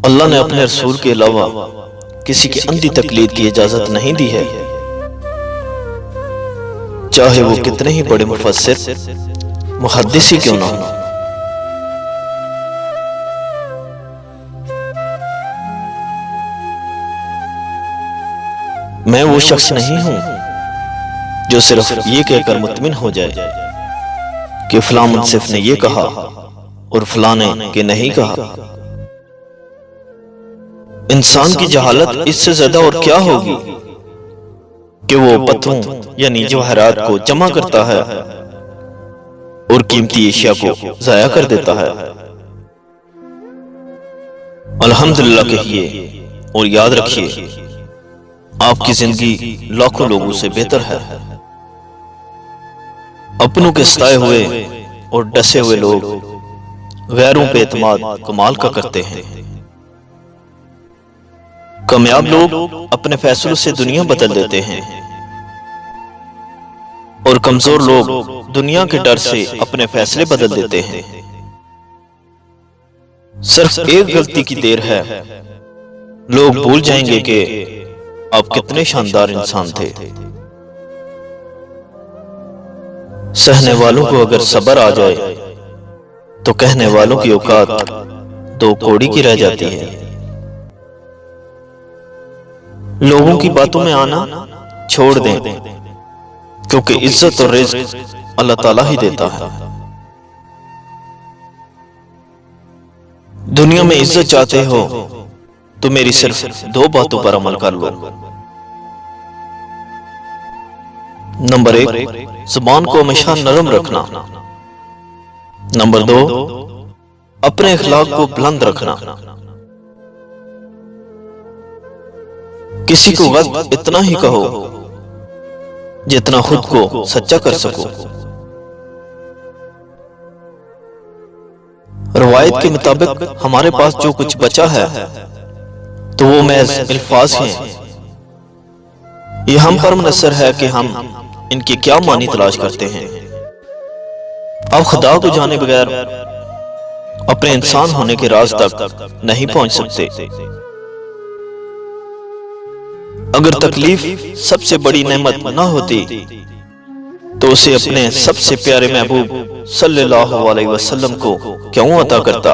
अल्लाह ने अपने रसूल के अलावा किसी की अंधी तकलीद की इजाजत नहीं दी है, चाहे वो कितने ही बड़े मुफस्सिर मुहद्दिस ही क्यों ना हो। मैं वो शख्स नहीं हूं जो सिर्फ ये कहकर मुतमिन हो जाए कि फलां मुंसिफ ने ये कहा और फलां ने कि नहीं कहा। इंसान की जहालत इससे ज्यादा और क्या होगी कि वो पत्थरों यानी जवाहरात को जमा करता है और कीमती एशिया को जाया कर देता है। अल्हम्दुलिल्लाह कहिए और याद रखिए, आपकी जिंदगी लाखों लोगों से बेहतर है। अपनों के सताए हुए और डसे हुए लोग गैरों पे एतमाद कमाल का करते हैं। कामयाब लोग अपने फैसलों से दुनिया बदल देते हैं और कमजोर लोग दुनिया के डर से अपने फैसले बदल देते हैं। सिर्फ एक गलती की देर है, लोग भूल जाएंगे कि आप कितने शानदार इंसान थे। सहने वालों को अगर सब्र आ जाए तो कहने वालों की औकात दो कौड़ी की रह जाती है। लोगों की बातों में आना छोड़ दें, क्योंकि इज्जत और रिज़्क अल्लाह ताला ही देता है। दुनिया में इज्जत चाहते हो तो मेरी सिर्फ दो बातों पर अमल कर लो। नंबर 1, जुबान को हमेशा नरम रखना। नंबर 2, अपने अखलाक को बुलंद रखना। किसी को गलत इतना ही कहो जितना खुद को सच्चा कर सको। रवायत के मुताबिक हमारे पास जो कुछ बचा है तो वो महज अल्फाज हैं। ये हम पर मुनसर है कि हम इनकी क्या मानी तलाश करते हैं। आप खुदा को जाने बगैर अपने इंसान होने के राज तक नहीं पहुंच सकते। अगर तकलीफ सबसे बड़ी नेमत ना होती तो उसे अपने सबसे प्यारे महबूब सल्लल्लाहु अलैहि वसल्लम को क्यों अता करता।